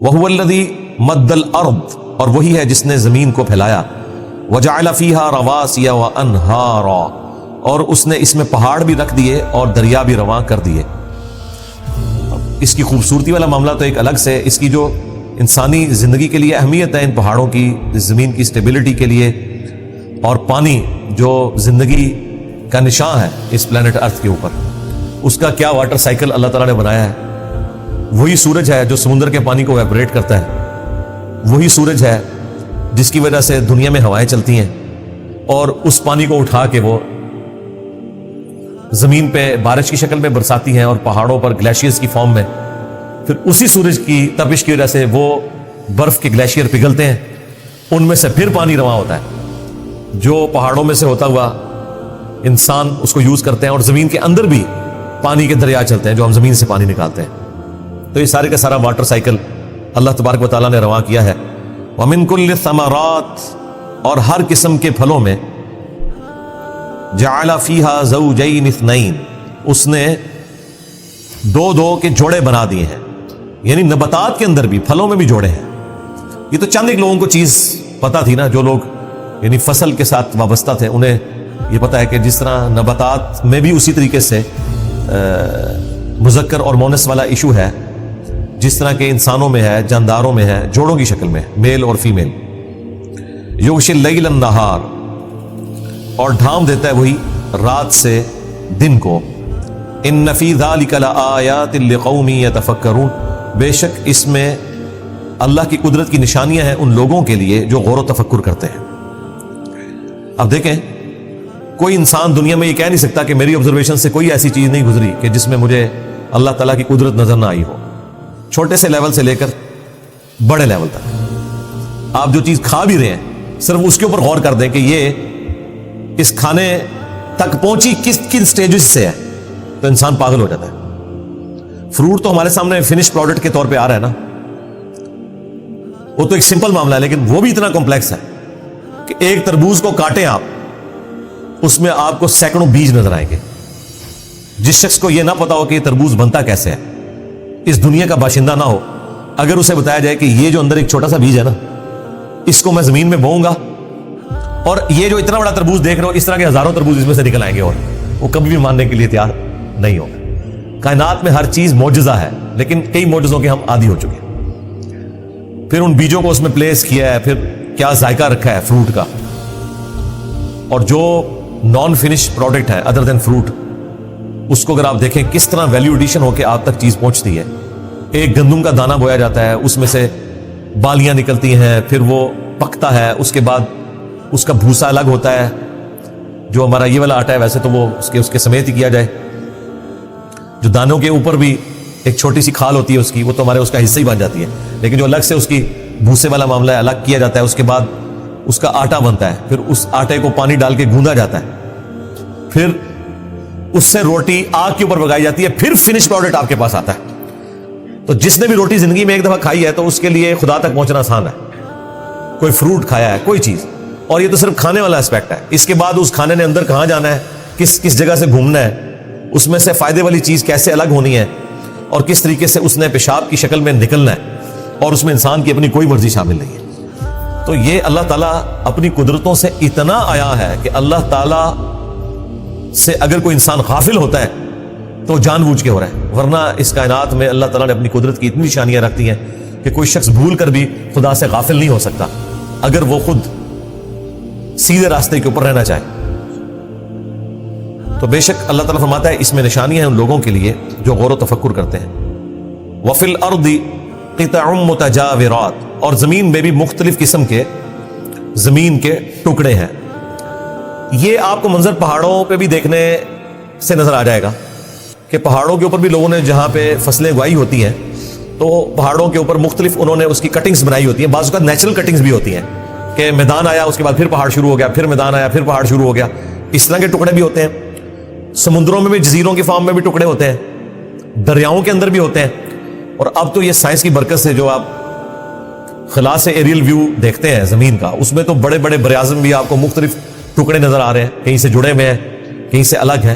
وَهُوَ الَّذِي مَدَّ الْأَرْضَ، اور وہی ہے جس نے زمین کو پھیلایا، وَجَعَلَ فِيهَا رَوَاسِيَ وَأَنْهَارًا، اور اس نے اس میں پہاڑ بھی رکھ دیے اور دریا بھی رواں کر دیے۔ اس کی خوبصورتی والا معاملہ تو ایک الگ سے، اس کی جو انسانی زندگی کے لیے اہمیت ہے ان پہاڑوں کی، زمین کی اسٹیبلٹی کے لیے، اور پانی جو زندگی کا نشان ہے اس پلانٹ ارتھ کے اوپر، اس کا کیا واٹر سائیکل اللہ تعالیٰ نے بنایا ہے۔ وہی سورج ہے جو سمندر کے پانی کو ایویپوریٹ کرتا ہے، وہی سورج ہے جس کی وجہ سے دنیا میں ہوائیں چلتی ہیں اور اس پانی کو اٹھا کے وہ زمین پہ بارش کی شکل میں برساتی ہیں اور پہاڑوں پر گلیشیئرز کی فارم میں، پھر اسی سورج کی تپش کی وجہ سے وہ برف کے گلیشیئر پگھلتے ہیں، ان میں سے پھر پانی رواں ہوتا ہے جو پہاڑوں میں سے ہوتا ہوا انسان اس کو یوز کرتے ہیں، اور زمین کے اندر بھی پانی کے دریا چلتے ہیں جو ہم زمین سے پانی نکالتے ہیں۔ تو یہ سارے کا سارا واٹر سائیکل اللہ تبارک و تعالیٰ نے رواں کیا ہے۔ وَمِن كُلِّ الثَّمَرَاتِ، اور ہر قسم کے پھلوں میں، جَعَلَ فِيهَا زَوْجَيْنِ اثْنَيْنِ، اس نے دو دو کے جوڑے بنا دیے ہیں، یعنی نباتات کے اندر بھی، پھلوں میں بھی جوڑے ہیں۔ یہ تو چند ایک لوگوں کو چیز پتا تھی نا، جو لوگ یعنی فصل کے ساتھ وابستہ تھے، انہیں یہ پتا ہے کہ جس طرح نباتات میں بھی اسی طریقے سے مذکر اور مونس والا ایشو ہے جس طرح کہ انسانوں میں ہے، جانداروں میں ہے، جوڑوں کی شکل میں، میل اور فیمیل۔ یغشی اللیل النہار، اور ڈھانپ دیتا ہے وہی رات سے دن کو۔ ان فی ذلک لآیات لقوم یتفکرون، بے شک اس میں اللہ کی قدرت کی نشانیاں ہیں ان لوگوں کے لیے جو غور و تفکر کرتے ہیں۔ اب دیکھیں، کوئی انسان دنیا میں یہ کہہ نہیں سکتا کہ میری آبزرویشن سے کوئی ایسی چیز نہیں گزری کہ جس میں مجھے اللہ تعالیٰ کی قدرت نظر نہ آئی ہو، چھوٹے سے لیول سے لے کر بڑے لیول تک۔ آپ جو چیز کھا بھی رہے ہیں، صرف اس کے اوپر غور کر دیں کہ یہ اس کھانے تک پہنچی کن سٹیجز سے ہے، تو انسان پاگل ہو جاتا ہے۔ فروٹ تو ہمارے سامنے فنش پروڈکٹ کے طور پہ آ رہا ہے نا، وہ تو ایک سمپل معاملہ ہے، لیکن وہ بھی اتنا کمپلیکس ہے کہ ایک تربوز کو کاٹیں آپ، اس میں آپ کو سینکڑوں بیج نظر آئیں گے۔ جس شخص کو یہ نہ پتا ہو کہ یہ تربوز بنتا کیسے ہے، اس دنیا کا باشندہ نہ ہو، اگر اسے بتایا جائے کہ یہ جو اندر ایک چھوٹا سا بیج ہے نا، اس کو میں زمین میں بوؤں گا اور یہ جو اتنا بڑا تربوز دیکھ رہے ہو، اس طرح کے ہزاروں تربوز اس میں سے نکل آئیں گے، اور وہ کبھی بھی ماننے کے لیے تیار نہیں ہوگا۔ کائنات میں ہر چیز معجزہ ہے، لیکن کئی معجزوں کے ہم عادی ہو چکے ہیں۔ پھر ان بیجوں کو اس میں پلیس کیا ہے، پھر کیا ذائقہ رکھا ہے فروٹ کا، اور جو نان فنش پروڈکٹ ہے ادر دین فروٹ، اس کو اگر آپ دیکھیں کس طرح ویلیو ایڈیشن ہو کے آپ تک چیز پہنچتی ہے۔ ایک گندم کا دانہ بویا جاتا ہے، اس میں سے بالیاں نکلتی ہیں، پھر وہ پکتا ہے، اس کے بعد اس کا بھوسا الگ ہوتا ہے، جو ہمارا یہ والا آٹا ہے ویسے تو وہ اس کے سمیت ہی کیا جائے، جو دانوں کے اوپر بھی ایک چھوٹی سی کھال ہوتی ہے اس کی، وہ تو ہمارے اس کا حصہ ہی بن جاتی ہے، لیکن جو الگ سے اس کی بھوسے والا معاملہ ہے الگ کیا جاتا ہے، اس کے بعد اس کا آٹا بنتا ہے، پھر اس آٹے کو پانی ڈال کے گوندا جاتا ہے، پھر اس سے روٹی آگ کے اوپر پکائی جاتی ہے، پھر فنش پروڈکٹ آپ کے پاس آتا ہے۔ تو جس نے بھی روٹی زندگی میں ایک دفعہ کھائی ہے تو اس کے لیے خدا تک پہنچنا آسان ہے۔ کوئی فروٹ کھایا ہے، کوئی چیز، اور یہ تو صرف کھانے والا اسپیکٹ ہے، اس کے بعد اس کھانے نے اندر کہاں جانا ہے، کس جگہ سے گھومنا ہے، اس میں سے فائدے والی چیز کیسے الگ ہونی ہے، اور کس طریقے سے اس نے پیشاب کی شکل میں نکلنا ہے، اور اس میں انسان کی اپنی کوئی مرضی شامل نہیں ہے۔ تو یہ اللہ تعالیٰ اپنی قدرتوں سے اتنا آیا ہے کہ اللہ تعالیٰ سے اگر کوئی انسان غافل ہوتا ہے تو جان بوجھ کے ہو رہا ہے، ورنہ اس کائنات میں اللہ تعالیٰ نے اپنی قدرت کی اتنی نشانیاں رکھتی ہیں کہ کوئی شخص بھول کر بھی خدا سے غافل نہیں ہو سکتا اگر وہ خود سیدھے راستے کے اوپر رہنا چاہے۔ تو بے شک اللہ تعالیٰ فرماتا ہے اس میں نشانیاں ہیں ان لوگوں کے لیے جو غور و تفکر کرتے ہیں۔ وَفِي الْأَرْضِ قِطَعٌ مُتَجَاوِرَاتٌ، اور زمین میں بھی مختلف قسم کے زمین کے ٹکڑے ہیں۔ یہ آپ کو منظر پہاڑوں پہ بھی دیکھنے سے نظر آ جائے گا کہ پہاڑوں کے اوپر بھی لوگوں نے جہاں پہ فصلیں اگائی ہوتی ہیں تو پہاڑوں کے اوپر مختلف انہوں نے اس کی کٹنگز بنائی ہوتی ہیں، بعض اوقات نیچرل کٹنگز بھی ہوتی ہیں کہ میدان آیا اس کے بعد پھر پہاڑ شروع ہو گیا، پھر میدان آیا پھر پہاڑ شروع ہو گیا، اس طرح کے ٹکڑے بھی ہوتے ہیں۔ سمندروں میں بھی، جزیروں کی فارم میں بھی ٹکڑے ہوتے ہیں، دریاؤں کے اندر بھی ہوتے ہیں، اور اب تو یہ سائنس کی برکت سے جو آپ خلا سے ایریل ویو دیکھتے ہیں زمین کا، اس میں تو بڑے بڑے براعظم بھی آپ کو مختلف ٹکڑے نظر آ رہے ہیں، کہیں سے جڑے ہوئے ہیں، کہیں سے الگ ہیں۔